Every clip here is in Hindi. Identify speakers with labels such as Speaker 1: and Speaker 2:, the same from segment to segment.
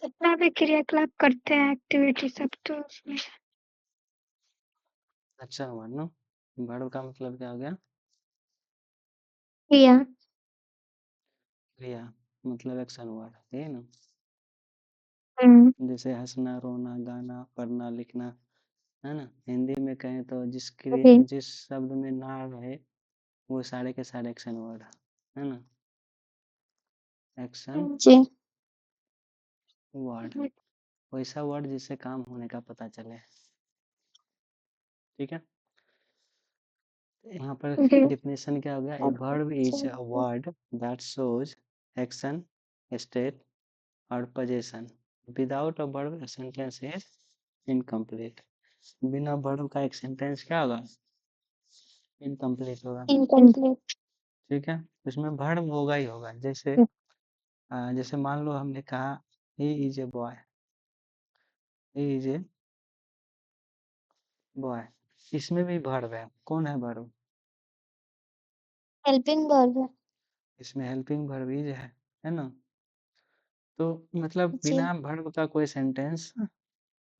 Speaker 1: जितना भी क्रियाकलाप करते हैं एक्टिविटी सब तो उसमें
Speaker 2: अच्छा हुआ ना। वर्ब का मतलब क्या हो गया?
Speaker 1: क्रिया।
Speaker 2: क्रिया मतलब एक्शन वर्ड, ये ना।
Speaker 1: हम्म।
Speaker 2: जैसे हंसना, रोना, गाना, पढ़ना, लिखना, है ना। हिंदी में कहें तो
Speaker 1: जी
Speaker 2: जिस शब्द में ना रहे वो सारे के सारे एक्शन वर्ड है ना। एक्शन
Speaker 1: जी
Speaker 2: वर्ड, वैसा वर्ड जिससे काम होने का पता चले। ठीक है, यहाँ पर
Speaker 1: जी
Speaker 2: डिफिनेशन क्या हो गया? A verb is a word that shows action, state और position. Without a verb a sentence is incomplete। बिना वर्ब का एक सेंटेंस क्या होगा? इनकम्प्लीट होगा।
Speaker 1: इनकम्प्लीट।
Speaker 2: ठीक है, इसमें वर्ब होगा ही होगा। जैसे जैसे मान लो हमने कहा he is a boy, he is a boy, इसमें भी वर्ब है। कौन है वर्ब?
Speaker 1: हेल्पिंग वर्ब है।
Speaker 2: इसमें हेल्पिंग वर्ब इज है ना। तो मतलब
Speaker 1: जी
Speaker 2: बिना वर्ब का कोई सेंटेंस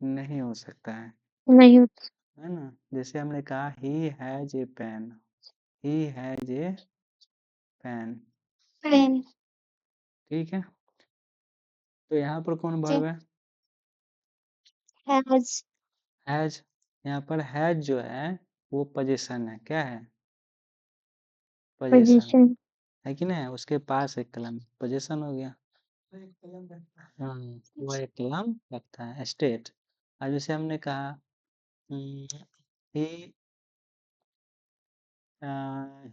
Speaker 2: नहीं हो सकता
Speaker 1: नहीं होता।
Speaker 2: है ना। जैसे हमने कहा he has a pen, he has a pen.
Speaker 1: Pen.
Speaker 2: ठीक है, तो यहाँ पर कौन
Speaker 1: जी
Speaker 2: वर्ब है?
Speaker 1: हैज।
Speaker 2: हैज। यहाँ पर हैज जो है वो पोजीशन है। क्या है? Position
Speaker 1: position.
Speaker 2: है कि नहीं? उसके पास एक कलम, पोजीशन हो गया। हाँ, वो एक कलम रखता है। स्टेट, और जैसे हमने कहा ही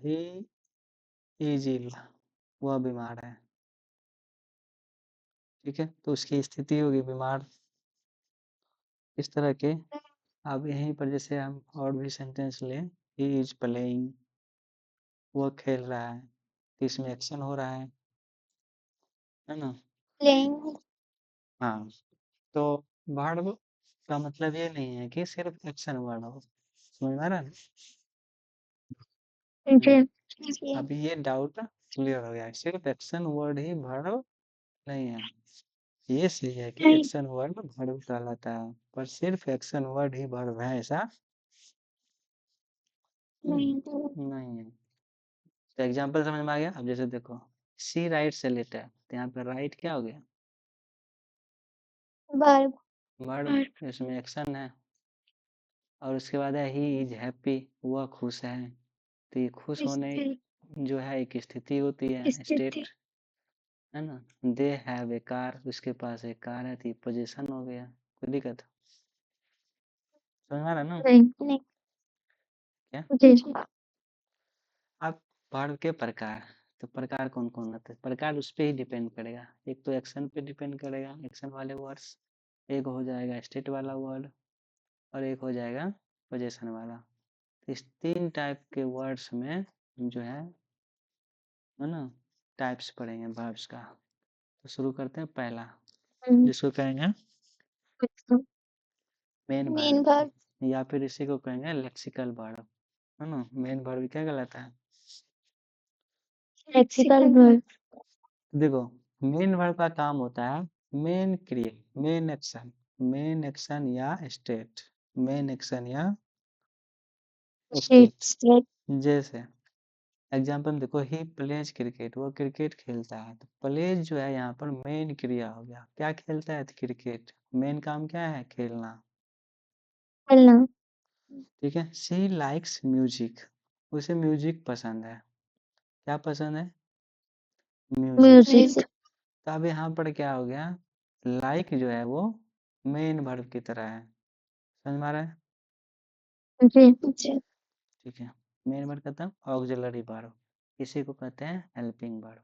Speaker 2: ही इज इल, वह बीमार है। ठीक है, तो उसकी स्थिति होगी बीमार। इस तरह के। अब यहीं पर जैसे हम और भी सेंटेंस लें, ही इज प्लेइंग, वो खेल रहा है, तो इसमें एक्शन हो रहा है ना।
Speaker 1: प्लेइंग।
Speaker 2: हाँ, तो वर्ब का मतलब ये नहीं है कि सिर्फ एक्शन वर्ड हो। समझ में आ रहा है?
Speaker 1: जी
Speaker 2: अभी ये डाउट क्लियर हो गया, सिर्फ एक्शन वर्ड ही वर्ब नहीं है। ये सही है कि एक्शन वर्ड वर्ब कहलाता है, पर सिर्फ एक्शन वर्ड ही वर्ब है ऐसा
Speaker 1: नहीं
Speaker 2: नहीं है। तो एग्जांपल समझ में आ गया? अब जैसे देखो, सी राइट से लेटर, तो यहाँ पे राइट क्या हो गया?
Speaker 1: वर्ब।
Speaker 2: वर्ब, इसमें एक्शन है। और उसके बाद है ही इज हैप्पी, वह खुश है। तो ये खुश होने जो है एक स्थिति होती है, स्टेट है ना। दे हैव ए कार, उसके पास एक कार है, तो ये पोजीशन हो गया। कोई दिक्कत? समझ में आ रहा है ना?
Speaker 1: नहीं
Speaker 2: क्या?
Speaker 1: जी
Speaker 2: अब वर्ब के प्रकार, तो प्रकार कौन कौन होते हैं? प्रकार उस पर ही डिपेंड करेगा। एक तो एक्शन पे डिपेंड करेगा, एक्शन वाले वर्ड्स। एक हो जाएगा स्टेट वाला वर्ड, और एक हो जाएगा पोजीशन वाला। तो इस तीन टाइप के वर्ड्स में जो है ना, टाइप्स पढ़ेंगे वर्ब्स का। तो शुरू करते हैं पहला, जिसको कहेंगे मेन
Speaker 1: मेन
Speaker 2: वर्ब,
Speaker 1: वर्ब।
Speaker 2: या फिर इसी को कहेंगे लेक्सिकल वर्ब, है ना। मेन वर्ब क्या कहलाता है?
Speaker 1: Lexical verb.
Speaker 2: देखो, मेन वर्ब का काम होता है मेन क्रिया, मेन एक्शन, मेन एक्शन या स्टेट, मेन एक्शन या स्टेट। जैसे एग्जांपल देखो, ही प्लेज क्रिकेट, वो क्रिकेट खेलता है। तो प्लेज जो है यहाँ पर मेन क्रिया हो गया। क्या खेलता है? तो क्रिकेट। मेन काम क्या है? खेलना।
Speaker 1: खेलना।
Speaker 2: ठीक है, सी लाइक्स म्यूजिक, उसे म्यूजिक पसंद है। क्या पसंद है? म्यूजिक।
Speaker 1: म्यूजिक।
Speaker 2: तो अब यहाँ पर क्या हो गया? लाइक जो है वो मेन वर्ब की तरह है। समझ में आ रहा है?
Speaker 1: जी
Speaker 2: ठीक है, मेन वर्ब खत्म। ऑक्सिलरी वर्ब, इसी को कहते हैं हेल्पिंग वर्ब।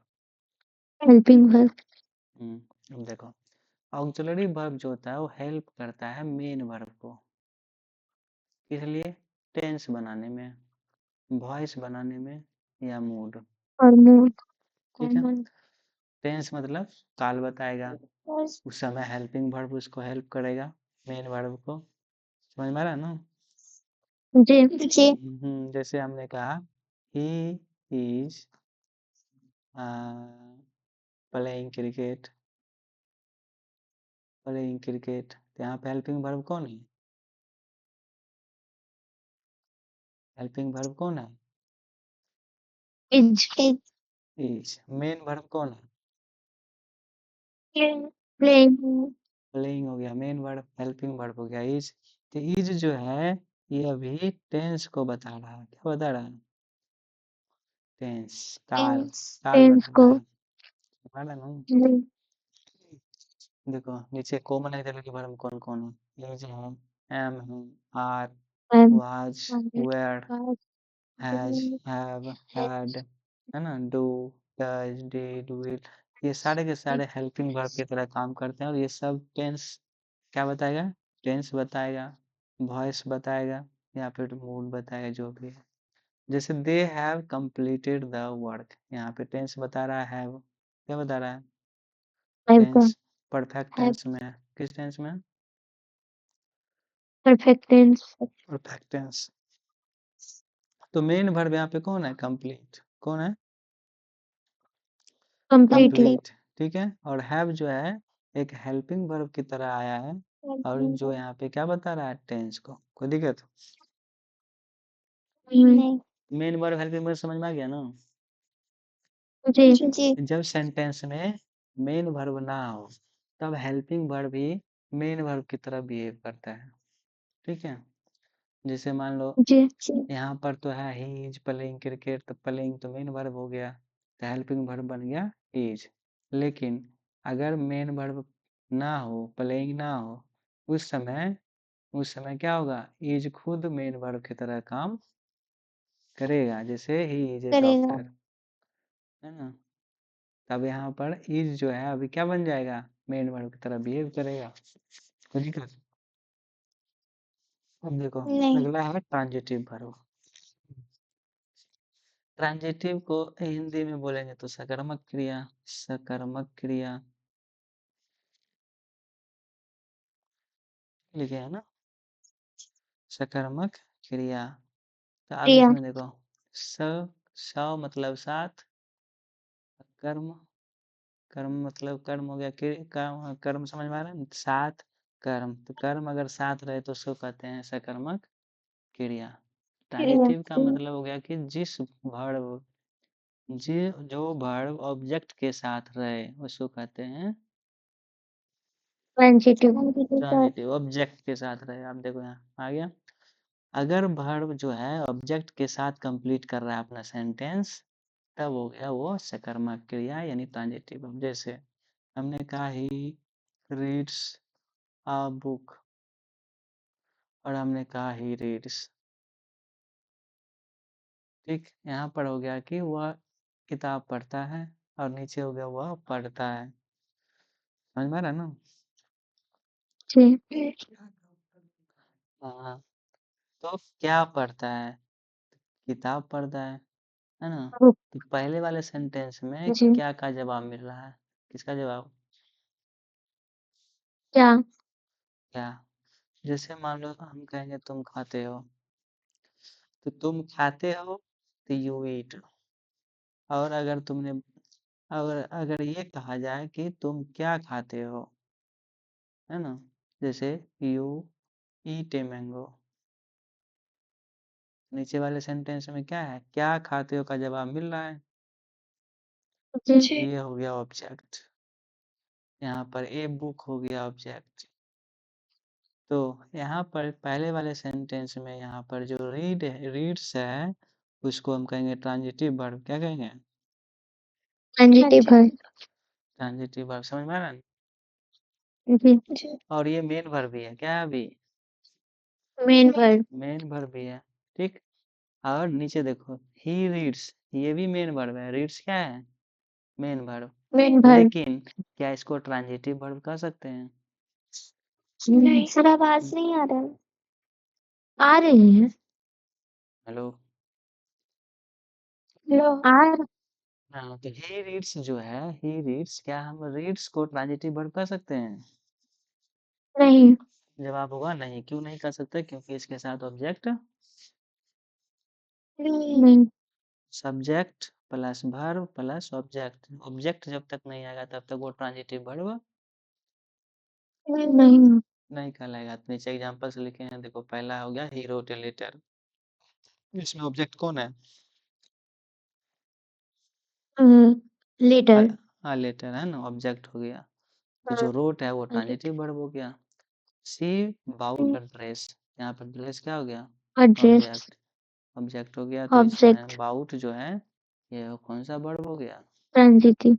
Speaker 1: Helping verb.
Speaker 2: अब देखो, ऑक्सिलरी वर्ब जो होता है वो हेल्प करता है मेन वर्ब को। किस लिए? टेंस बनाने में, वॉइस बनाने में, या मूड।
Speaker 1: और मूड।
Speaker 2: ठीक है, टेंस मतलब काल बताएगा, उस समय हेल्पिंग वर्ब उसको हेल्प करेगा, मेन वर्ब को। समझ में आ रहा है ना?
Speaker 1: जी जी
Speaker 2: जैसे हमने कहा he is playing cricket, playing cricket. तो यहाँ पे हेल्पिंग वर्ब कौन है? हेल्पिंग वर्ब कौन है?
Speaker 1: Is
Speaker 2: is. मेन वर्ब कौन है?
Speaker 1: प्लेइंग
Speaker 2: प्लेइंग हो गया मेन वर्ब, हेल्पिंग वर्ब हो गया इज। तो इज जो है ये अभी टेंस को बता रहा है। क्या बता रहा है? टेंस, काल, काल
Speaker 1: टेंस
Speaker 2: बता
Speaker 1: को
Speaker 2: रहा है। हमारा ना देखो नीचे कॉमन है कि वर्ब कौन कौन है। इज है, एम है, are, was, were, has, have, had, है ना, डू, डज, डिड, विल, ये सारे के सारे हेल्पिंग वर्ब की तरह काम करते हैं और ये सब टेंस क्या बताएगा? टेंस बताएगा, वॉइस बताएगा या फिर मूड बताएगा, जो भी है। जैसे they have completed the work, यहाँ पे टेंस बता रहा है हैव। क्या बता रहा है? टेंस परफेक्ट टेंस में है। किस टेंस में?
Speaker 1: Perfect tense
Speaker 2: perfect tense. तो मेन वर्ब यहाँ पे कौन है? कंप्लीट। कौन है?
Speaker 1: Completely
Speaker 2: complete. ठीक है। और हैव जो है एक हेल्पिंग वर्ब की तरह आया है और जो यहाँ पे क्या बता रहा है? टेंस को। कोई दिक्कत?
Speaker 1: नहीं
Speaker 2: मेन वर्ब हेल्पिंग वर्ब समझ में आ गया ना?
Speaker 1: जी
Speaker 2: जब सेंटेंस में मेन वर्ब ना हो तब हेल्पिंग वर्ब भी मेन वर्ब की तरह बिहेव करता है। ठीक है। जैसे मान लो
Speaker 1: जी
Speaker 2: यहाँ पर तो है ही इज प्लेइंग क्रिकेट, तो प्लेइंग तो मेन वर्ब हो गया, तो हेल्पिंग वर्ब बन गया इज। लेकिन अगर मेन वर्ब ना हो, प्लेइंग ना हो, उस समय क्या होगा? इज खुद मेन वर्ब की तरह काम करेगा। जैसे ही इज ए
Speaker 1: करेगा
Speaker 2: डॉक्टर, है ना। तब यहाँ पर इज जो है अभी क्या बन जाएगा? मेन वर्ब की तरह बिहेव करेगा। कोई दिक्कत? अब देखो
Speaker 1: नहीं
Speaker 2: अगला है ट्रांजिटिव वर्ब। ट्रांजिटिव को हिंदी में बोलेंगे तो सकर्मक क्रिया। सकर्मक क्रिया लिखे है ना, सकर्मक क्रिया। तो अब
Speaker 1: प्रिया
Speaker 2: इसमें देखो स, मतलब साथ, कर्म, कर्म मतलब कर्म हो गया, कर्म, कर्म समझ में आ रहा है ना? साथ कर्म, तो कर्म अगर साथ रहे तो उसको कहते हैं सकर्मक क्रिया। ट्रांजिटिव का मतलब हो गया कि जो वर्ब ऑब्जेक्ट के साथ रहे उसको कहते हैं
Speaker 1: ट्रांजिटिव
Speaker 2: ट्रांजिटिव। ऑब्जेक्ट के साथ रहे, आप देखो यहाँ आ गया। अगर वर्ब जो है ऑब्जेक्ट के साथ कंप्लीट कर रहा है अपना सेंटेंस, तब हो गया वो सकर्मक क्रिया यानी ट्रांजिटिव। अब जैसे हमने कहा ही रीड्स अ बुक और हमने कहा ही रीड्स। ठीक, यहाँ पर हो गया कि वह किताब पढ़ता है और नीचे हो गया वह पढ़ता है। समझ में आ रहा है ना?
Speaker 1: जी
Speaker 2: हाँ, तो क्या पढ़ता है? किताब पढ़ता है ना। तो पहले वाले सेंटेंस में
Speaker 1: जी
Speaker 2: क्या का जवाब मिल रहा है? किसका जवाब?
Speaker 1: क्या
Speaker 2: क्या? जैसे मान लो हम कहेंगे तुम खाते हो, तो तुम खाते हो तो यू ईट। और अगर ये कहा जाए कि तुम क्या खाते हो, है ना, जैसे यू ईट ए मैंगो। नीचे वाले सेंटेंस में क्या है? क्या खाते हो का जवाब मिल रहा है।
Speaker 1: जी
Speaker 2: ये हो गया ऑब्जेक्ट। यहाँ पर ए बुक हो गया ऑब्जेक्ट। तो यहाँ पर पहले वाले सेंटेंस में यहाँ पर जो रीड्स है उसको हम कहेंगे ट्रांजिटिव वर्ब। क्या कहेंगे?
Speaker 1: ट्रांजिटिव है
Speaker 2: ट्रांजिटिव वर्ब। समझ में आ रहा है?
Speaker 1: जी
Speaker 2: और ये मेन वर्ब भी है। क्या है अभी?
Speaker 1: मेन वर्ब
Speaker 2: मेन वर्ब भी है। ठीक। और नीचे देखो ही रीड्स, ये भी मेन वर्ब है। रीड्स क्या है? Main verb.
Speaker 1: मेन वर्ब
Speaker 2: लेकिन क्या इसको ट्रांजिटिव वर्ब कह सकते हैं?
Speaker 1: नहीं सर आवाज नहीं आ रहा आ रही है
Speaker 2: हेलो।
Speaker 1: हेलो आ
Speaker 2: हाँ, तो ही रीड्स जो है, ही रीड्स, क्या हम रीड्स को ट्रांजिटिव वर्ब कह सकते हैं?
Speaker 1: नहीं
Speaker 2: जवाब होगा नहीं। क्यों नहीं कर सकते? क्योंकि इसके साथ ऑब्जेक्ट,
Speaker 1: नहीं
Speaker 2: subject plus verb plus object. Object जब तक नहीं आएगा तब तक वो ट्रांजिटिव वर्ब
Speaker 1: नहीं।
Speaker 2: नहीं कहलाएगा। तो नीचे एग्जांपल्स लिखे हैं, देखो पहला हो गया ही रोट ए लेटर। इसमें ऑब्जेक्ट कौन है?
Speaker 1: लेटर।
Speaker 2: हाँ लेटर है ना, ऑब्जेक्ट हो गया। तो जो रोट है वो ट्रांजिटिव वर्ब हो गया। सी बाउट अ ड्रेस, यहाँ पर ड्रेस क्या हो गया?
Speaker 1: एड्रेस।
Speaker 2: ऑब्जेक्ट। ऑब्जेक्ट हो गया। तो इसमें
Speaker 1: ऑब्जेक्ट।
Speaker 2: बाउट जो है ये कौन सा वर्ब हो गया?
Speaker 1: ट्रांजिटिव।
Speaker 2: अब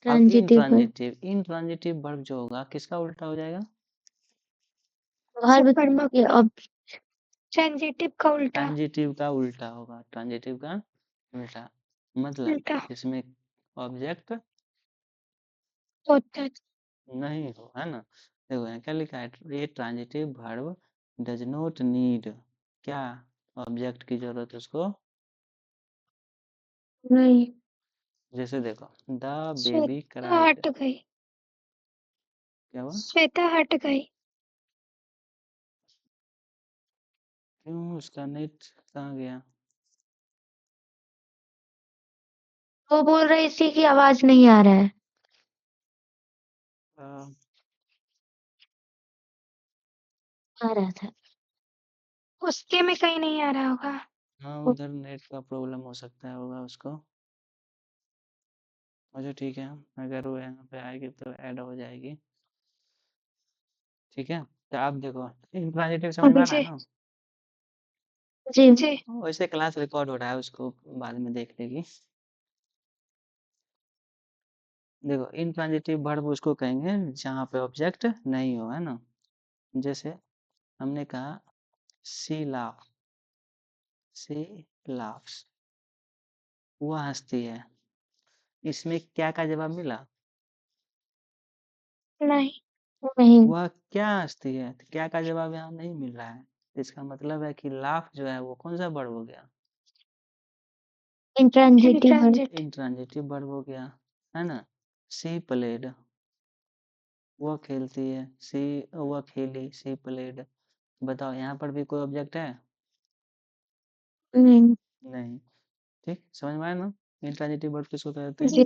Speaker 1: ट्रांजिटिव वर्ब।
Speaker 2: इनट्रांजिटिव वर्ब जो होगा किसका उल्टा हो जाएगा?
Speaker 1: वर्ब ये ट्रांजिटिव का उल्टा।
Speaker 2: ट्रांजिटिव का उल्टा होगा। ट्रांजिटिव का उल्टा मतलब
Speaker 1: उल्टा
Speaker 2: इसमें ऑब्जेक्ट
Speaker 1: होता है।
Speaker 2: नहीं हो, है ना। देखो यहाँ क्या लिखा है, ये transitive verb does not need क्या ऑब्जेक्ट की जरूरत उसको।
Speaker 1: नहीं।
Speaker 2: जैसे देखो द बेबी
Speaker 1: श्वेता
Speaker 2: क्राइड,
Speaker 1: हट गई।
Speaker 2: क्या हुआ?
Speaker 1: श्वेता हट गई।
Speaker 2: क्यों उसका नेट कहाँ गया?
Speaker 1: वो बोल रही थी कि आवाज नहीं आ रहा है।
Speaker 2: आ,
Speaker 1: आ रहा था। उसके में कहीं नहीं आ रहा होगा।
Speaker 2: हाँ उधर नेट का प्रॉब्लम हो सकता है, होगा उसको। अच्छा ठीक है, अगर वो यहाँ पे आएगी तो ऐड हो जाएगी। ठीक है, तो आप देखो ट्रांजिटिव समझ में आ रहा है
Speaker 1: जी।
Speaker 2: ना।
Speaker 1: जी जी।
Speaker 2: वैसे क्लास रिकॉर्ड हो रहा है, उसको बाद में देख लेगी। देखो इनट्रांजिटिव वर्ब उसको कहेंगे जहाँ पे ऑब्जेक्ट नहीं हो, है ना। जैसे हमने कहा सी लाफ, सी लाफ्स, वह हंसती है। इसमें क्या का जवाब मिला?
Speaker 1: नहीं। नहीं।
Speaker 2: वह क्या हंसती है, तो क्या का जवाब यहाँ नहीं मिल रहा है। इसका मतलब है कि लाफ जो है वो कौन सा वर्ब हो गया?
Speaker 1: Intransitive verb.
Speaker 2: इंट्रांजिटिव वर्ब हो गया, है ना। सी प्लेड, वह खेलती है। सी, वह खेली, सी प्लेड। बताओ यहाँ पर भी कोई ऑब्जेक्ट है?
Speaker 1: नहीं।
Speaker 2: नहीं। ठीक, समझ में आया ना इंट्रांजिटिव वर्ब किसको कहते हैं।
Speaker 1: जी।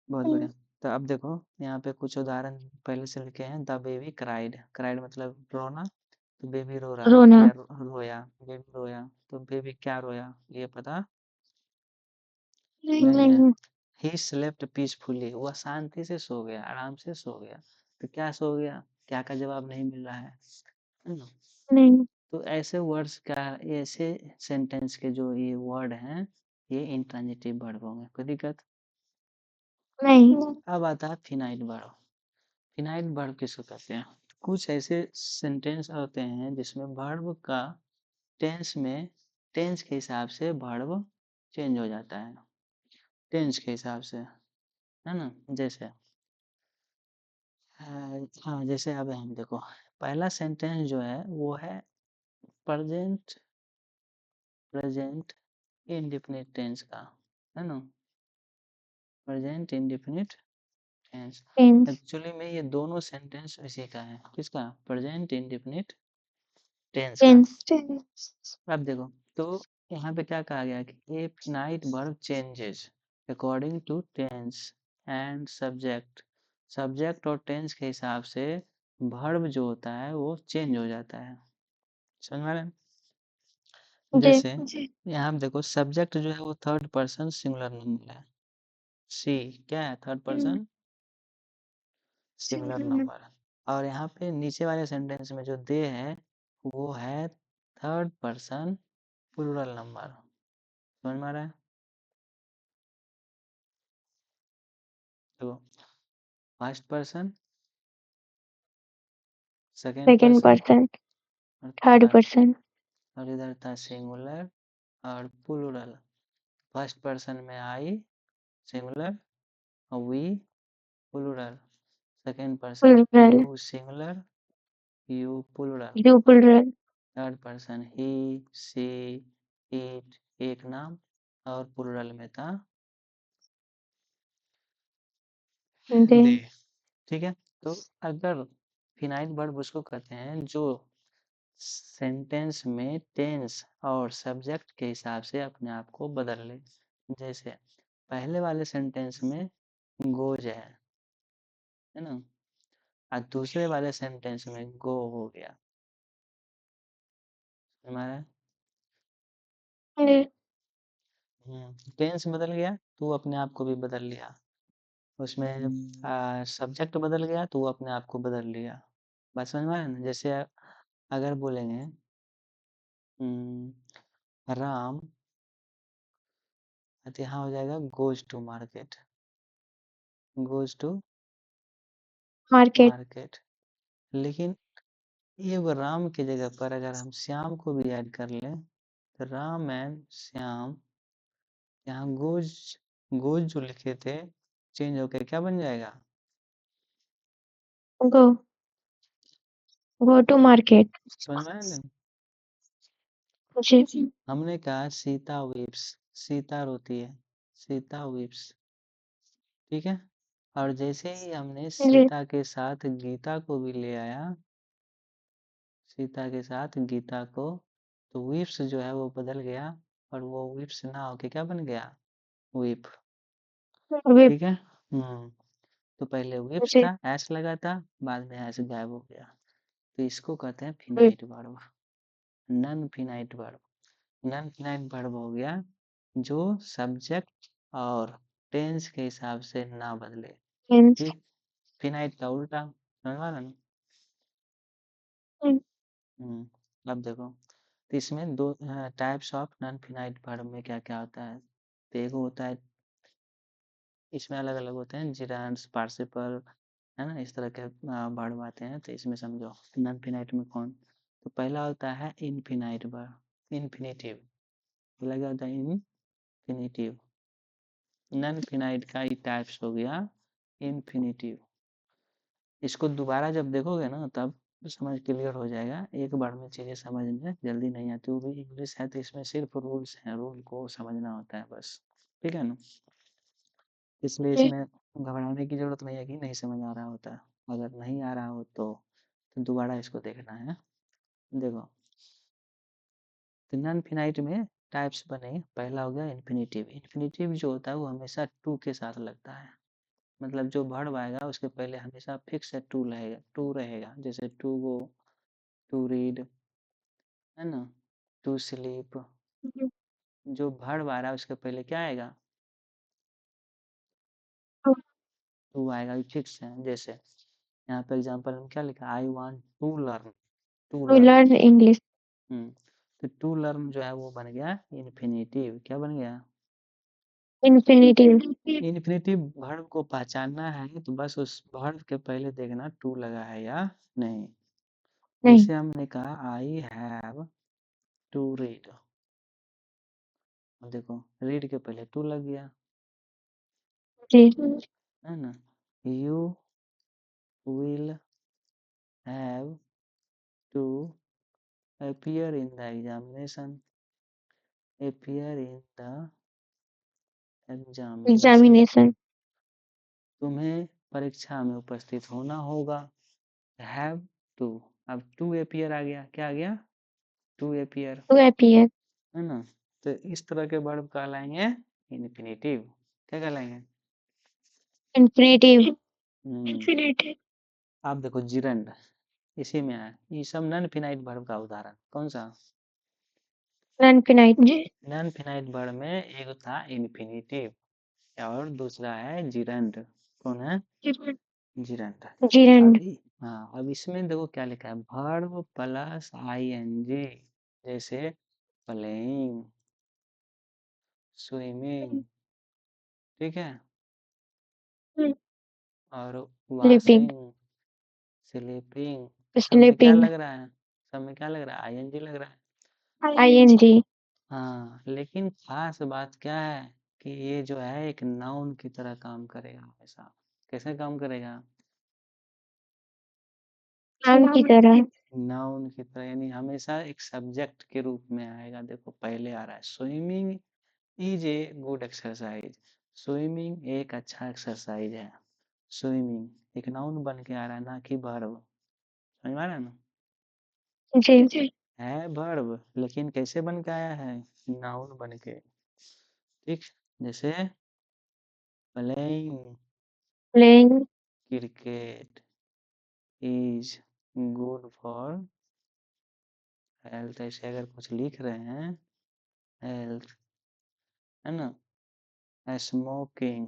Speaker 2: बहुत बढ़िया। तो अब देखो यहाँ पे कुछ उदाहरण पहले से लिखे हैं। द बेबी क्राइड, क्राइड मतलब रोना, तो बेबी रो रहा
Speaker 1: रोना।
Speaker 2: या रोया, बेबी रोया। तो बेबी क्या रोया ये पता नहीं है।
Speaker 1: नहीं।
Speaker 2: ही स्लेप्ट पीसफुली, वह शांति से सो गया, आराम से सो गया। तो क्या सो गया, क्या का जवाब नहीं मिल रहा है ना।
Speaker 1: नहीं।
Speaker 2: तो ऐसे वर्ड्स का, ऐसे सेंटेंस के जो ये वर्ड हैं ये इंट्रांजिटिव वर्ड होंगे, कोई दिक्कत।
Speaker 1: नहीं।
Speaker 2: अब आता है फिनाइट वर्ब। फिनाइट वर्ब किसको कहते हैं? कुछ ऐसे सेंटेंस होते हैं जिसमें वर्ब का टेंस में, टेंस के हिसाब से वर्ब चेंज हो जाता है, टेंस के हिसाब से, है ना। जैसे हाँ जैसे अब हम देखो पहला सेंटेंस जो है वो है प्रेजेंट, प्रेजेंट इंडेफिनिट टेंस का, है ना। Present indefinite tense.
Speaker 1: Tense.
Speaker 2: Actually में ये दोनों सेंटेंस इसी का है, किसका? प्रेजेंट इंडेफिनिट टेंस का।
Speaker 1: टेंस।
Speaker 2: अब देखो तो यहाँ पे क्या कहा गया कि a finite verb changes according to tense and subject. Subject और टेंस के हिसाब से वर्ब जो होता है वो चेंज हो जाता है, समझ में आ रहा है?
Speaker 1: जी।
Speaker 2: जैसे यहाँ पे देखो सब्जेक्ट जो है वो थर्ड पर्सन सिंगुलर नंबर है। सी क्या है? Third person singular number. और यहाँ पे नीचे वाले सेंटेंस में जो दे है वो है थर्ड पर्सन प्लूरल नंबर, समझ में आ रहा है? तो first person, second
Speaker 1: second
Speaker 2: person
Speaker 1: person.
Speaker 2: और
Speaker 1: थर्ड
Speaker 2: थर्ड।
Speaker 1: पर्सन।
Speaker 2: और इधर था सिंगुलर और प्लूरल। फर्स्ट पर्सन में आई सिंगुलर और we plural. Second person
Speaker 1: plural.
Speaker 2: You singular, you plural.
Speaker 1: You plural.
Speaker 2: Third person he, she, it एक नाम और प्लूरल में था
Speaker 1: दे।
Speaker 2: दे। ठीक है, तो अगर फिनाइट वर्ब उसको कहते हैं जो सेंटेंस में टेंस और सब्जेक्ट के हिसाब से अपने आप को बदल ले। जैसे पहले वाले सेंटेंस में गोज है ना, और दूसरे वाले सेंटेंस में गो हो गया। हमारा
Speaker 1: जी।
Speaker 2: टेंस बदल गया, तू अपने आप को भी बदल लिया। उसमें सब्जेक्ट बदल गया, तो वो अपने आप को बदल लिया। बात समझ में आया ना? जैसे अगर बोलेंगे राम, तो यहाँ हो जाएगा goes to market, goes to
Speaker 1: market.
Speaker 2: Market. लेकिन ये वो राम की जगह पर अगर हम श्याम को भी ऐड कर लें, तो राम एंड श्याम, यहाँ गोज, गोज जो लिखे थे चेंज होकर क्या बन जाएगा?
Speaker 1: गो, गो टू मार्केट।
Speaker 2: समझ में आया ना?
Speaker 1: जी।
Speaker 2: हमने कहा सीता वीप्स, सीता रोती है, सीता वीप्स, ठीक है। और जैसे ही हमने
Speaker 1: जी।
Speaker 2: सीता के साथ गीता को भी ले आया, सीता के साथ गीता को, तो वीप्स जो है वो बदल गया, और वो वीप्स ना होके क्या बन गया? Weep,
Speaker 1: whip.
Speaker 2: ठीक है। तो पहले विप्स
Speaker 1: जी।
Speaker 2: था, एस लगा था, बाद में एस गायब हो गया। तो इसको कहते हैं
Speaker 1: विप।
Speaker 2: Finite verb, non finite verb. Non finite verb हो गया जो सब्जेक्ट और टेंस के हिसाब से ना बदले,
Speaker 1: मीन्स।
Speaker 2: ठीक। फिनाइट का उल्टा, समझ में आ रहा ना? अब देखो, तो इसमें दो types of non finite verb में क्या क्या होता है। तो एक होता है, इसमें अलग अलग होते हैं, जिरांड्स, पार्सिपल, है ना, इस तरह के वर्ब आते हैं। तो इसमें समझो नॉन फिनाइट में कौन, तो पहला होता है इनफिनाइट वर्ब, इन्फिनेटिव। पहला क्या होता है? इनफिनेटिव। नॉन फिनाइट का ही टाइप्स हो गया इन्फिनेटिव। इसको दोबारा जब देखोगे ना तब समझ क्लियर हो जाएगा, एक बार में चीज़ें समझ में जल्दी नहीं आती। वो भी इंग्लिश है तो इसमें सिर्फ रूल्स हैं, रूल को समझना होता है बस, ठीक है ना? इसलिए
Speaker 1: जी।
Speaker 2: इसमें घबराने की जरूरत नहीं है कि नहीं समझ आ रहा होता। अगर नहीं आ रहा हो तो दोबारा इसको देखना है। देखो, तो नॉन फिनाइट में टाइप्स बने, पहला हो गया इन्फिनेटिव। इन्फिनेटिव जो होता है वो हमेशा टू के साथ लगता है, मतलब जो वर्ब आएगा उसके पहले हमेशा फिक्स है टू रहेगा, टू रहेगा। जैसे टू गो, टू रीड, है ना, टू स्लीप। जो वर्ब आ रहा है उसके पहले क्या आएगा? टू आएगा, ये फिक्स है। जैसे यहाँ पे एग्जांपल में क्या लिखा, I want to learn, to
Speaker 1: to
Speaker 2: learn.
Speaker 1: Learn English.
Speaker 2: तो टू लर्न जो है वो बन गया इन्फिनेटिव। क्या बन गया?
Speaker 1: इन्फिनेटिव।
Speaker 2: इन्फिनेटिव वर्ब को पहचानना है तो बस उस वर्ब के पहले देखना टू लगा है या नहीं।
Speaker 1: नहीं।
Speaker 2: जैसे हमने कहा आई हैव टू रीड, अब देखो रीड के पहले टू लग गया,
Speaker 1: जी।
Speaker 2: है ना। You will have to appear in the examination, appear in the examination,
Speaker 1: examination.
Speaker 2: तुम्हें परीक्षा में उपस्थित होना होगा। हैव टू, अब टू appear आ गया, क्या आ गया? To appear,
Speaker 1: to appear.
Speaker 2: है ना। तो इस तरह के वर्ब कहलाएंगे इन्फिनेटिव। क्या कहलाएंगे?
Speaker 1: इन्फिनेटिव।
Speaker 2: हम्म
Speaker 1: इन्फिनेटिव।
Speaker 2: आप देखो जिरंड, इसी में है, ये सब नॉन फिनाइट वर्ब का उदाहरण। कौन सा?
Speaker 1: Non finite. जी।
Speaker 2: नॉन फिनाइट वर्ब में एक था इन्फिनेटिव और दूसरा है जिरंड। कौन है? जिरंड।
Speaker 1: जीरेंड।
Speaker 2: अभी हाँ, अब इसमें देखो क्या लिखा है, वर्ब प्लस आईएनजी। जैसे प्लेइंग, स्विमिंग, ठीक है, और
Speaker 1: स्लीपिंग।
Speaker 2: Washing, sleeping. तो सब में क्या
Speaker 1: स्लीपिंग।
Speaker 2: लग रहा है? सब में क्या लग रहा है? आईएनजी लग रहा है।
Speaker 1: आईएनजी।
Speaker 2: हाँ, लेकिन खास बात क्या है कि ये जो है एक नाउन की तरह काम करेगा हमेशा। कैसे काम करेगा?
Speaker 1: नाम की तरह।
Speaker 2: नाउन की तरह, यानी हमेशा एक सब्जेक्ट के रूप में आएगा। देखो पहले आ रहा है swimming is a good exercise, swimming एक अच्छा एक्सरसाइज है। स्विमिंग एक नाउन बन के आ रहा है, ना कि वर्ब। समझ में आ रहा है ना?
Speaker 1: जी।
Speaker 2: है वर्ब, लेकिन कैसे बन के आया है? नाउन बन के, ठीक। जैसे playing
Speaker 1: playing.
Speaker 2: Cricket, is good for health, ऐसे अगर कुछ लिख रहे हैं हेल्थ, है ना, स्मोकिंग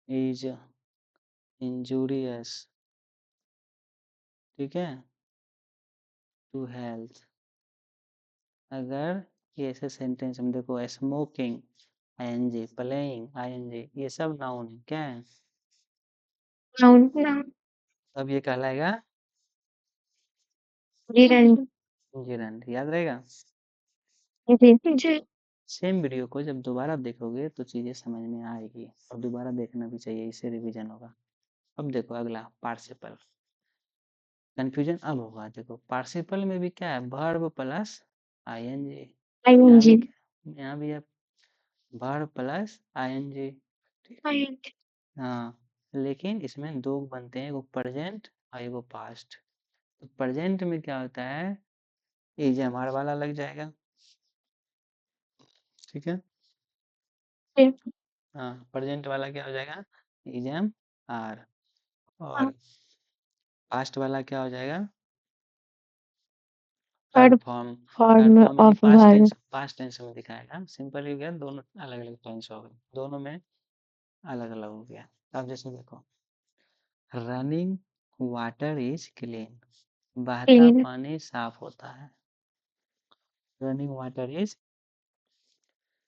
Speaker 2: इज इंजूरियस, ठीक है, टू हेल्थ। अगर ये ऐसे सेंटेंस हम देखो, स्मोकिंग आईएनजी, प्लेइंग आईएनजी, ये सब नाउन है, क्या है,
Speaker 1: नाउन।
Speaker 2: अब ये कहलाएगा
Speaker 1: जिरंड।
Speaker 2: जिरंड, याद रहेगा।
Speaker 1: जी।
Speaker 2: सेम वीडियो को जब दोबारा देखोगे तो चीजें समझ में आएगी, और दोबारा देखना भी चाहिए, इससे रिवीजन होगा। अब देखो अगला पार्टिसिपल, कंफ्यूजन अब होगा। देखो पार्टिसिपल में भी क्या है, वर्ब प्लस आईएनजी, यहाँ भी
Speaker 1: आईएनजी।
Speaker 2: यहाँ भी है वर्ब प्लस आईएनजी,
Speaker 1: आईएनजी।
Speaker 2: हाँ, लेकिन इसमें दो बनते हैं, एगो प्रेजेंट और एगो पास्ट। तो प्रेजेंट में क्या होता है, एजएमआर वाला लग जाएगा, ठीक है, हाँ, प्रेजेंट वाला क्या हो जाएगा, एजएमआर, और पास्ट वाला क्या हो जाएगा, third
Speaker 1: third
Speaker 2: form. Third
Speaker 1: form
Speaker 2: form यानी
Speaker 1: ऑफ वर्ब।
Speaker 2: पास्ट टेंस में दिखाएगा, सिंपल हो गया, दोनों अलग अलग टेंस हो गए, दोनों में अलग अलग हो गया। अब जैसे देखो, रनिंग वाटर इज क्लीन, बहता
Speaker 1: क्लीन।
Speaker 2: पानी साफ होता है, running water is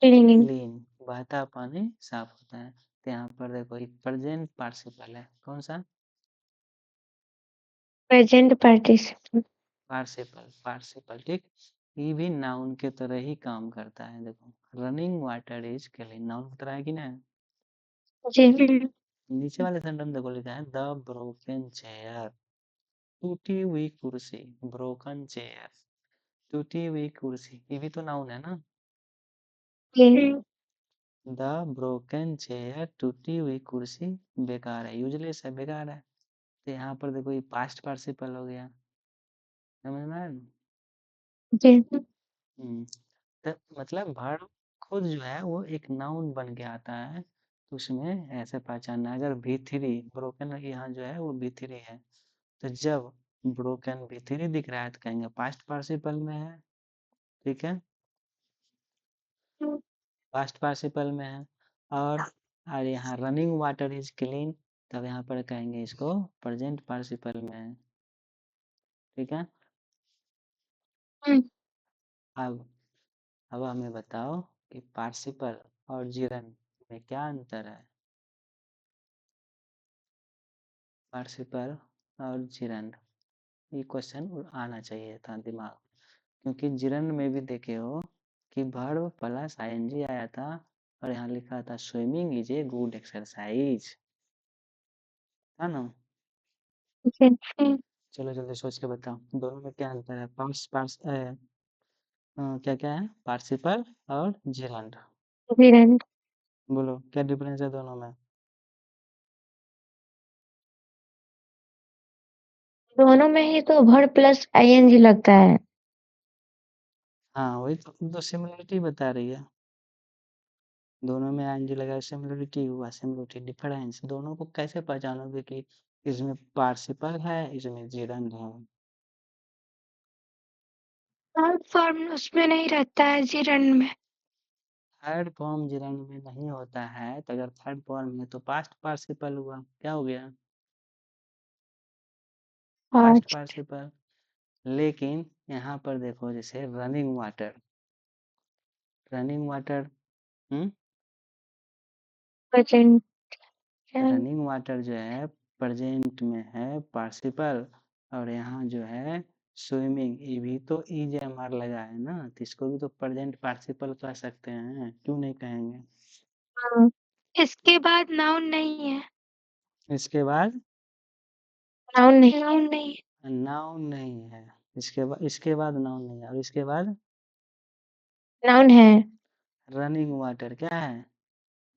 Speaker 1: cleaning.
Speaker 2: Clean, बहता पानी साफ होता है। तो यहाँ पर देखो एक प्रेजेंट पार्टिसिपल है, कौन सा,
Speaker 1: प्रेजेंट पार्टिसिपल।
Speaker 2: पार्टिसिपल, पार्टिसिपल, ठीक, ये भी नाउन के तरह ही काम करता है। देखो running water is clean, noun की तरह है कि ना।
Speaker 1: जी।
Speaker 2: नीचे वाले सेंटेंस देखो, लिखा है द ब्रोकन चेयर, टूटी हुई कुर्सी, ब्रोकन चेयर, टूटी हुई कुर्सी, ये भी तो नाउन है ना। द ब्रोकन चेयर, टूटी हुई कुर्सी बेकार है, यूजलेस है, बेकार है। तो यहाँ पर देखो ये पास्ट पार्टिसिपल हो गया, समझ में आया।
Speaker 1: जी।
Speaker 2: तो मतलब वर्ब खुद जो है वो एक नाउन बन के आता है, तो उसमें ऐसे पहचानना है। अगर भी3 ब्रोकन यहाँ जो है वो भी3 है, तो जब ब्रोकन भी3 दिख रहा है तो कहेंगे पास्ट पार्टिसिपल में है, ठीक है, पास्ट पार्टिसिपल में है। और यहाँ रनिंग वाटर इज क्लीन, तब यहाँ पर कहेंगे इसको प्रेजेंट पार्टिसिपल में है, ठीक है। अब अब हमें बताओ कि पार्टिसिपल और जिरन में क्या अंतर है, पार्टिसिपल और जिरन, ये क्वेश्चन आना चाहिए था दिमाग, क्योंकि जिरन में भी देखे हो कि वर्ब प्लस आईएनजी आया था, और यहाँ लिखा था swimming is a good exercise, है ना। चलो जल्दी सोच के बताओ दोनों में क्या अंतर है, पास पास क्या क्या है, पार्टिसिपल और जिरंड,
Speaker 1: जिरंड।
Speaker 2: बोलो क्या डिफरेंस है दोनों में।
Speaker 1: दोनों में ही तो वर्ब प्लस आईएनजी लगता है।
Speaker 2: हाँ वही तो सिमिलरिटी बता रही है, दोनों में आईएनजी लगा, सिमिलरिटी हुआ, सिमिलरिटी डिफरेंस, दोनों को कैसे पहचानोगे कि इसमें पार्टिसिपल है इसमें जिरंड है।
Speaker 1: थर्ड फॉर्म उसमें नहीं रहता है जिरंड में।
Speaker 2: थर्ड फॉर्म जिरंड में नहीं होता है, तो अगर थर्ड फॉर्म है तो पास्ट पार्टिसिपल हुआ, क्या हो गया, पास्ट
Speaker 1: पास्ट।
Speaker 2: पार्टिसिपल। लेकिन यहाँ पर देखो जैसे running water, running water,
Speaker 1: present.
Speaker 2: Running water जो है प्रेजेंट में है पार्टिसिपल, और यहाँ जो है स्विमिंग, ये भी तो ईजेएमआर लगा है ना, तो इसको भी तो प्रेजेंट पार्टिसिपल कह सकते हैं, क्यों नहीं कहेंगे।
Speaker 1: हाँ। इसके बाद नाउन नहीं है।
Speaker 2: इसके बाद
Speaker 1: नाउन नहीं। नाउन नहीं।
Speaker 2: नाउन नहीं है, इसके बाद नाउन नहीं है, और इसके बाद
Speaker 1: नाउन है।
Speaker 2: रनिंग वाटर क्या है,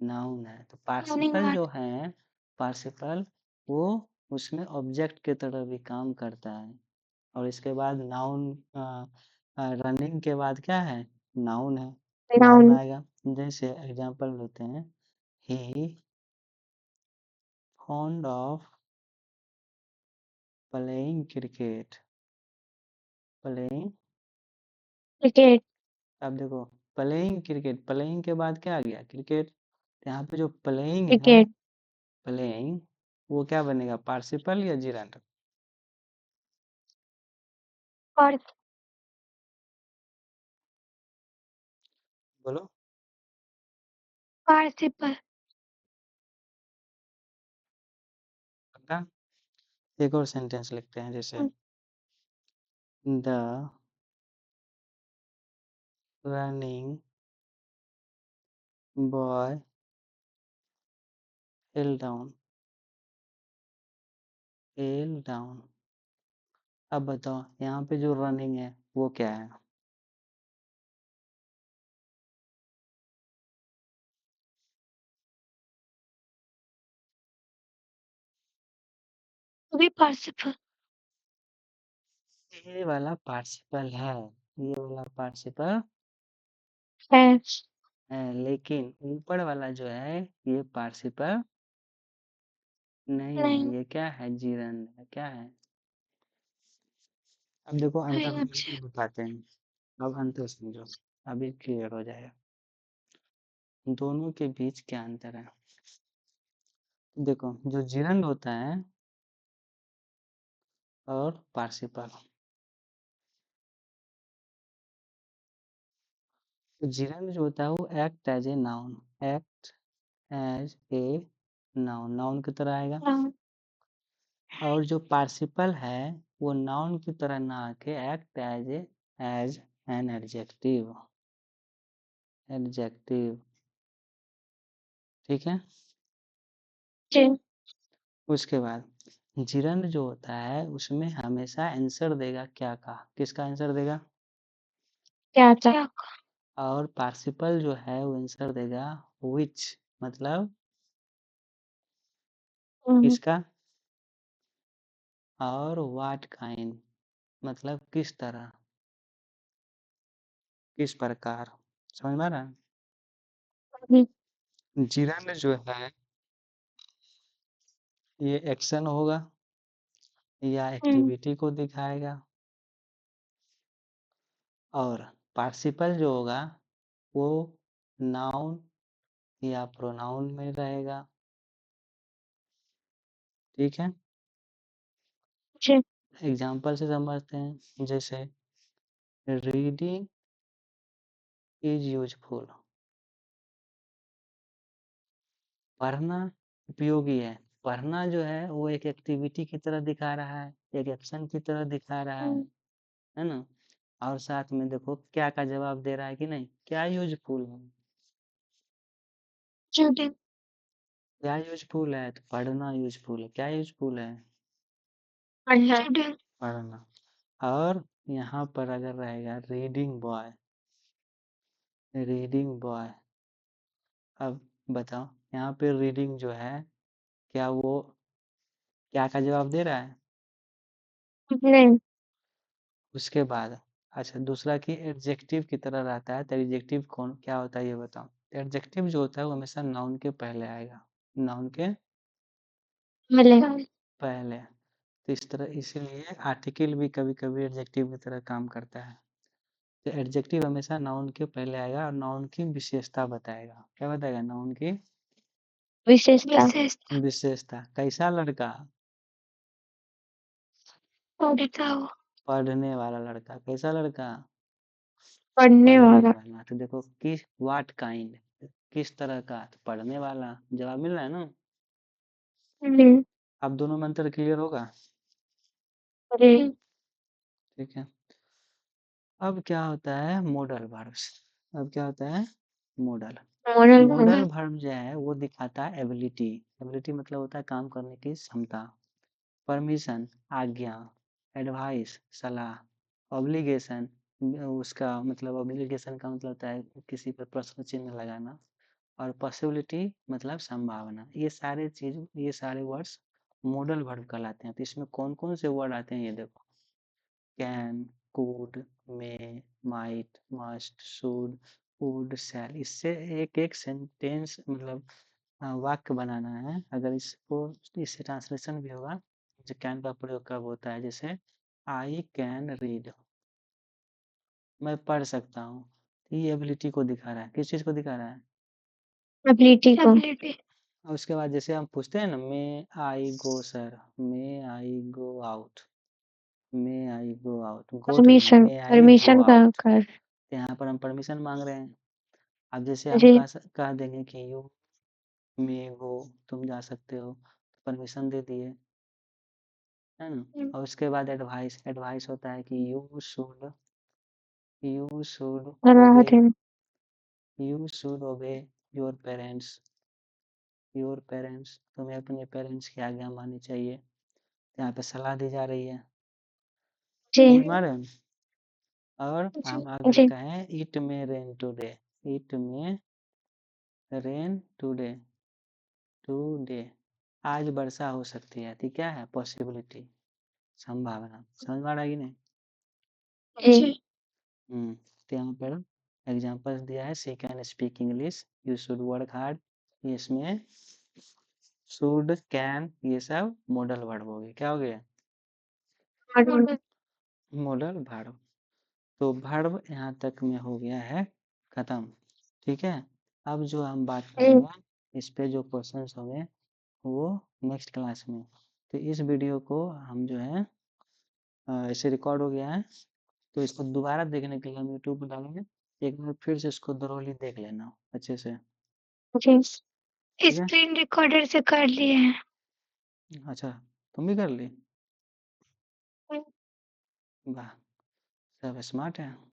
Speaker 2: नाउन है। तो
Speaker 1: रनिंग
Speaker 2: पार्टिसिपल जो
Speaker 1: वाटर।
Speaker 2: है, पार्टिसिपल वो उसमें ऑब्जेक्ट के तरह भी काम करता है, और इसके बाद नाउन, रनिंग के बाद क्या है, नाउन है, नाउन
Speaker 1: नाउन।
Speaker 2: आएगा। जैसे एग्जांपल लेते हैं, he fond of playing cricket, playing.
Speaker 1: Cricket,
Speaker 2: अब देखो प्लेइंग क्रिकेट, प्लेइंग के बाद क्या आ गया? क्रिकेट। यहाँ पे जो प्लेइंग है,
Speaker 1: क्रिकेट,
Speaker 2: प्लेइंग, वो क्या बनेगा? पार्टिसिपल या जिरंड?
Speaker 1: और
Speaker 2: बोलो।
Speaker 1: पार्टिसिपल,
Speaker 2: पक्का? एक और सेंटेंस लिखते हैं, जैसे the running boy fell down, fell down। अब बताओ यहाँ पे जो रनिंग है वो क्या है?
Speaker 1: भी पार्टिसिपल
Speaker 2: ये वाला पार्टिसिपल है, ये वाला पार्टिसिपल
Speaker 1: है,
Speaker 2: है, लेकिन ऊपर वाला जो है ये पार्टिसिपल नहीं है।
Speaker 1: नहीं,
Speaker 2: ये क्या है? जिरंड है। क्या है? अब देखो अंतर
Speaker 1: अच्छा,
Speaker 2: बताते हैं। अब अंतर समझो, अभी क्लियर हो जाएगा दोनों के बीच क्या अंतर है। देखो जो जिरंड होता है और पार्टिसिपल, तो जिरंड जो होता है वो act as a noun, act as a noun, noun की तरह आएगा।
Speaker 1: हाँ,
Speaker 2: और जो पार्टिसिपल है वो नाउन की तरह ना आके act as an adjective, adjective. ठीक है।
Speaker 1: जी,
Speaker 2: उसके बाद जिरंड जो होता है उसमें हमेशा आंसर देगा क्या का, किसका आंसर देगा?
Speaker 1: क्या था,
Speaker 2: और पार्टिसिपल जो है वो आंसर देगा विच, मतलब किसका? और व्हाट काइंड, मतलब किस तरह, किस प्रकार। समझ में आ रहा है?
Speaker 1: हम्म,
Speaker 2: जिरंड जो है ये एक्शन होगा या एक्टिविटी को दिखाएगा, और पार्टिसिपल जो होगा वो नाउन या प्रोनाउन में रहेगा। ठीक है।
Speaker 1: जी,
Speaker 2: एग्जाम्पल से समझते हैं, जैसे रीडिंग इज यूजफुल, पढ़ना उपयोगी है। पढ़ना जो है वो एक एक्टिविटी की तरह दिखा रहा है, एक एक्शन की तरह दिखा रहा है ना? और साथ में देखो क्या का जवाब दे रहा है कि नहीं, क्या यूजफुल है,
Speaker 1: स्टूडेंट,
Speaker 2: क्या यूजफुल है? तो पढ़ना यूजफुल है। क्या यूजफुल है?
Speaker 1: पढ़ना, स्टूडेंट,
Speaker 2: पढ़ना। और यहाँ पर अगर रहेगा रीडिंग बॉय, रीडिंग बॉय, अब बताओ यहाँ पे रीडिंग जो है क्या वो क्या का जवाब दे रहा है?
Speaker 1: नहीं,
Speaker 2: उसके बाद अच्छा दूसरा कि एडजेक्टिव की तरह रहता है, तो एडजेक्टिव कौन क्या होता है ये बताओ। एडजेक्टिव जो होता है वो हमेशा नाउन के पहले आएगा, नाउन के
Speaker 1: मिलेगा,
Speaker 2: पहले। तो इस तरह इसीलिए आर्टिकल भी कभी कभी एडजेक्टिव की तरह काम करता है। तो एडजेक्टिव हमेशा नाउन के पहले आएगा और नाउन की विशेषता बताएगा। क्या बताएगा? नाउन की
Speaker 1: विशेषता,
Speaker 2: विशेषता। कैसा लड़का?
Speaker 1: दिखाओ,
Speaker 2: पढ़ने वाला लड़का। कैसा लड़का?
Speaker 1: पढ़ने
Speaker 2: पढ़ने
Speaker 1: वाला,
Speaker 2: वाला। तो देखो किस व्हाट काइंड, किस तरह का? तो पढ़ने वाला। जवाब मिल रहा है ना?
Speaker 1: हम्म,
Speaker 2: अब दोनों में अंतर क्लियर होगा।
Speaker 1: अरे,
Speaker 2: ठीक है। अब क्या होता है मॉडल वर्ब्स। अब क्या होता है मॉडल,
Speaker 1: मॉडल
Speaker 2: मॉडल वर्ब जो है वो दिखाता है एबिलिटी। एबिलिटी मतलब होता है काम करने की क्षमता। परमिशन आज्ञा, एडवाइस सलाह, ऑब्लिगेशन उसका मतलब ऑब्लिगेशन का मतलब होता है किसी पर प्रश्न चिन्ह लगाना, और पॉसिबिलिटी मतलब संभावना। ये सारे चीज, ये सारे वर्ड्स मॉडल वर्ब कहलाते हैं। तो इसमें कौन कौन से वर्ड आते हैं ये देखो, can, could, may, might, must, should, would, shall. इससे एक एक सेंटेंस मतलब वाक्य बनाना है। अगर इसको इससे ट्रांसलेशन भी होगा जो कैन का प्रयोग कब होता है, जैसे आई कैन रीड, मैं पढ़ सकता हूँ। ये एबिलिटी को दिखा रहा है, किस चीज़ को दिखा रहा है?
Speaker 1: एबिलिटी को।
Speaker 2: और उसके बाद जैसे हम पूछते हैं ना, may I go sir, may I go out, may I go out, go to नहीं,
Speaker 1: permission,
Speaker 2: may I go
Speaker 1: permission का
Speaker 2: आउट।
Speaker 1: कर।
Speaker 2: तो यहाँ पर हम परमिशन मांग रहे हैं। अब जैसे हम
Speaker 1: जी
Speaker 2: कह देंगे कि यू मे गो, तुम जा सकते हो, तो परमिशन दे दिए, है ना। और उसके बाद एडवाइस, एडवाइस होता है कि यू शुड ओबे, यू शुड ओबे योर पेरेंट्स, योर पेरेंट्स, तुम्हें अपने पेरेंट्स की आज्ञा माननी चाहिए। यहाँ पे सलाह दी जा रही है,
Speaker 1: जी
Speaker 2: समझ में आ रहा है? और हम अगर
Speaker 1: जी
Speaker 2: कहें इट में रेन टुडे, इट में रेन टुडे, टुडे आज वर्षा हो सकती है, ठीक, क्या है पॉसिबिलिटी, संभावना, समझ में आ रहा है कि नहीं?
Speaker 1: जी
Speaker 2: तो यहाँ पर एग्जांपल्स दिया है, she can speak English, you should work hard, इसमें शुड, कैन, ये सब मॉडल वर्ब हो गए, क्या हो गया? Modal verb. तो वर्ब यहाँ तक में हो गया है खत्म, ठीक है। अब जो हम बात करेंगे इस पे जो क्वेश्चंस होंगे वो नेक्स्ट क्लास में। तो इस वीडियो को हम जो है ऐसे रिकॉर्ड हो गया है, तो इसको दोबारा देखने के लिए हम यूट्यूब पर डालेंगे, एक बार फिर से इसको thoroughly देख लेना अच्छे से,
Speaker 1: जी
Speaker 2: ठीक है।
Speaker 1: स्क्रीन रिकॉर्डर से कर लिए हैं।
Speaker 2: अच्छा, तुम भी कर ली, वाह, सब स्मार्ट है।